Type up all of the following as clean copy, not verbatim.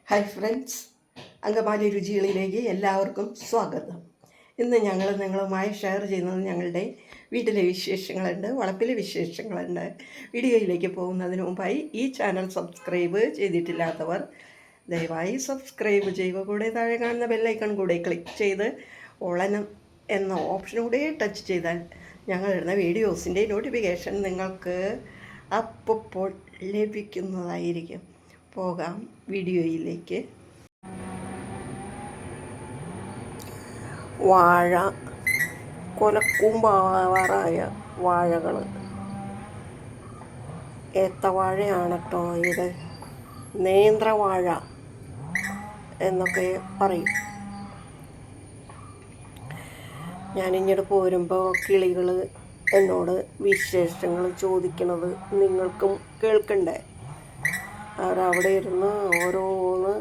Hi friends, Angamaly രുചികളിലേക്ക് എല്ലാവർക്കും സ്വാഗതം. ഇന്ന് ഞങ്ങൾ നിങ്ങളുമായി ഷെയർ ചെയ്യുന്നത് ഞങ്ങളുടെ വീട്ടിലെ വിശേഷങ്ങളുണ്ട്, വളപ്പിലെ വിശേഷങ്ങളുണ്ട്. വീഡിയോയിലേക്ക് പോകുന്നതിന് മുമ്പായി ഈ ചാനൽ സബ്സ്ക്രൈബ് ചെയ്തിട്ടില്ലാത്തവർ ദയവായി സബ്സ്ക്രൈബ് ചെയ്യുക. കൂടെ താഴെ കാണുന്ന ബെല്ലൈക്കൺ കൂടെ ക്ലിക്ക് ചെയ്ത് ഓളനം എന്ന ഓപ്ഷനൂടെ ടച്ച് ചെയ്താൽ ഞങ്ങളിടുന്ന വീഡിയോസിൻ്റെ നോട്ടിഫിക്കേഷൻ നിങ്ങൾക്ക് അപ്പോൾ ലഭിക്കുന്നതായിരിക്കും. പോകാം വീഡിയോയിലേക്ക്. വാഴ കൊലക്കൂമ്പാറായ വാഴകൾ, ഏത്തവാഴയാണ് കേട്ടോ ഇത്. നേന്ത്രവാഴ എന്നൊക്കെ പറയും. ഞാനിങ്ങോട്ട് പോരുമ്പോൾ കിളികൾ എന്നോട് വിശേഷങ്ങൾ ചോദിക്കണത് നിങ്ങൾക്കും കേൾക്കണ്ടേ? അവരവിടെ ഇരുന്ന് ഓരോന്ന്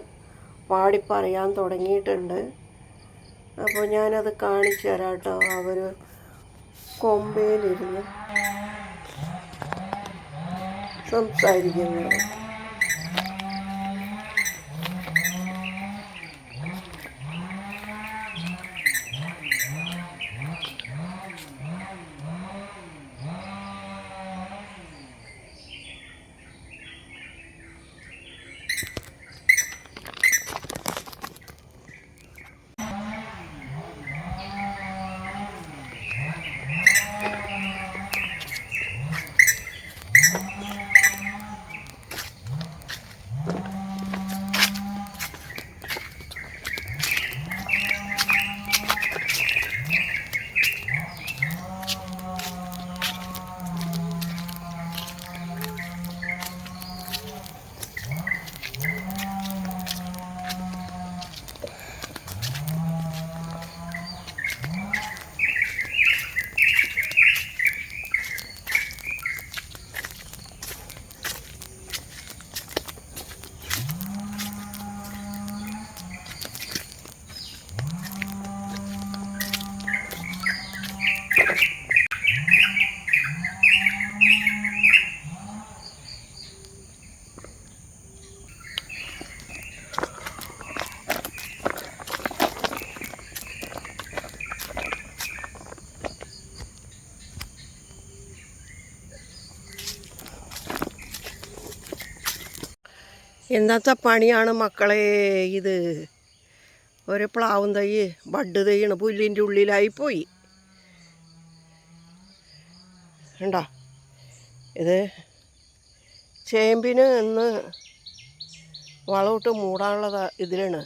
പാടിപ്പറയാൻ തുടങ്ങിയിട്ടുണ്ട്. അപ്പോൾ ഞാനത് കാണിച്ചു തരാം കേട്ടോ. അവർ കൊമ്പയിലിരുന്ന് സംസാരിക്കുന്നത്. എന്നത്തെ പണിയാണ് മക്കളെ ഇത്. ഒരു പ്ലാവും തൈ ബഡ് തൈയാണ് പുല്ലിൻ്റെ ഉള്ളിലായിപ്പോയി. ഉണ്ടോ? ഇത് ചേമ്പിന് ഇന്ന് വളമിട്ട് മൂടാനുള്ള ഇതിലാണ്.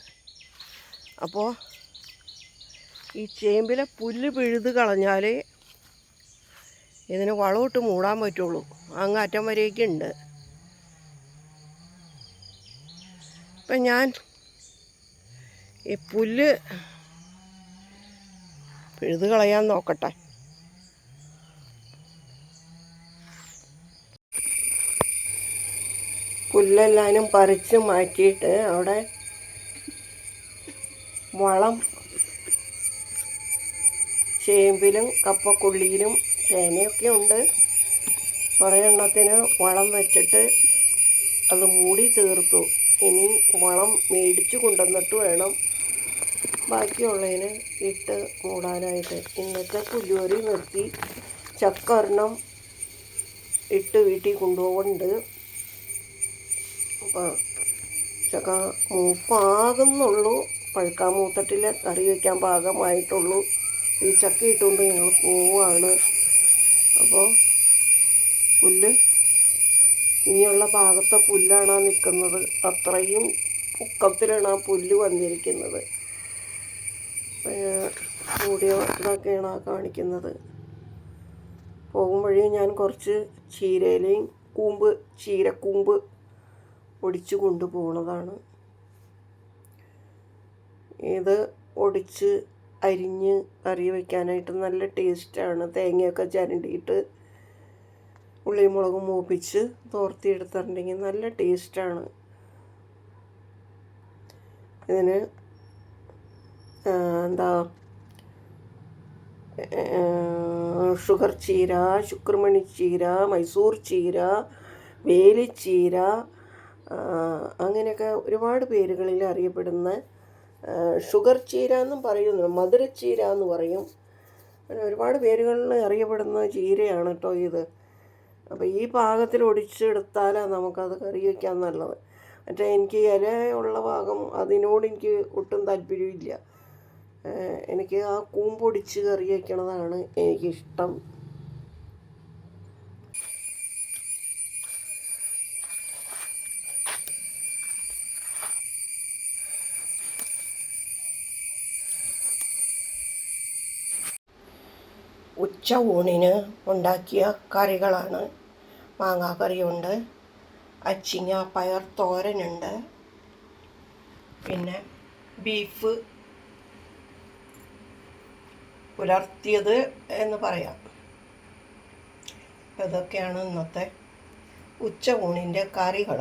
അപ്പോൾ ഈ ചേമ്പിലെ പുല്ല് പിഴുത് കളഞ്ഞാൽ ഇതിന് വളമിട്ട് മൂടാൻ പറ്റുള്ളൂ. അങ്ങറ്റം വരേക്കുണ്ട്. ഇപ്പം ഞാൻ ഈ പുല്ല് പിഴുത് കളയാൻ നോക്കട്ടെ. പുല്ലെല്ലാനും പറിച്ച് മാറ്റിയിട്ട് അവിടെ വളം ചേമ്പിലും കപ്പക്കുള്ളിയിലും ചേനയൊക്കെ ഉണ്ട്. കുറേ എണ്ണത്തിന് വളം വെച്ചിട്ട് അത് മൂടി തീർത്തു. ഇനി വളം മേടിച്ചു കൊണ്ടുവന്നിട്ട് വേണം ബാക്കിയുള്ളതിന് ഇട്ട് മൂടാനായിട്ട്. ഇന്നത്തെ പുല്ലുകറി നിർത്തി ചക്ക ഒരെണ്ണം ഇട്ട് വീട്ടിൽ കൊണ്ടുപോകുന്നുണ്ട്. അപ്പോൾ ചക്ക മൂപ്പാകുന്നുള്ളൂ, പഴുക്കാൻ മൂത്തട്ടിൽ കറി വയ്ക്കാൻ പാകമായിട്ടുള്ളൂ. ഈ ചക്ക ഇട്ടുകൊണ്ട് ഞങ്ങൾ പോവുകയാണ്. അപ്പോൾ പുല്ല് ഇനിയുള്ള ഭാഗത്തെ പുല്ലാണ് നിൽക്കുന്നത്. അത്രയും പൊക്കത്തിലാണ് ആ പുല്ല് വന്നിരിക്കുന്നത്. കൂടിയ ഇതൊക്കെയാണ് ആ കാണിക്കുന്നത്. പോകുമ്പോഴേ ഞാൻ കുറച്ച് ചീരയിലയും ചീരക്കൂമ്പ് ഒടിച്ച് കൊണ്ടുപോകുന്നതാണ്. ഇത് ഒടിച്ച് അരിഞ്ഞ് കറി വയ്ക്കാനായിട്ട് നല്ല ടേസ്റ്റാണ്. തേങ്ങയൊക്കെ ചരണ്ടിയിട്ട് ഉള്ളിയും മുളകും മൂപ്പിച്ച് തോർത്തിയെടുത്തിട്ടുണ്ടെങ്കിൽ നല്ല ടേസ്റ്റാണ്. ഇതിന് എന്താ ഷുഗർ ചീര, ശുക്രമണി ചീര, മൈസൂർ ചീര, വേലിച്ചീര, അങ്ങനെയൊക്കെ ഒരുപാട് പേരുകളിൽ അറിയപ്പെടുന്ന ഷുഗർ ചീര എന്നും പറയുന്നു, മധുരച്ചീര എന്ന് പറയും. അങ്ങനെ ഒരുപാട് പേരുകളിൽ അറിയപ്പെടുന്ന ചീരയാണ് കേട്ടോ ഇത്. അപ്പോൾ ഈ പാകത്തിൽ ഒടിച്ചെടുത്താലാണ് നമുക്കത് കറി വയ്ക്കാൻ നല്ലത്. മറ്റേ എനിക്ക് ഇലയുള്ള ഭാഗം അതിനോട് എനിക്ക് ഒട്ടും താല്പര്യമില്ല. എനിക്ക് ആ കൂമ്പൊടിച്ച് കറി വയ്ക്കണതാണ് എനിക്കിഷ്ടം. ഉച്ച ഊണിന് ഉണ്ടാക്കിയ കറികളാണ്. മാങ്ങാക്കറിയുണ്ട്, അച്ചിങ്ങ പയർ തോരനുണ്ട്, പിന്നെ ബീഫ് പുലർത്തിയത് എന്ന് പറയാം. ഇതൊക്കെയാണ് ഇന്നത്തെ ഉച്ച ഊണിൻ്റെ കറികൾ.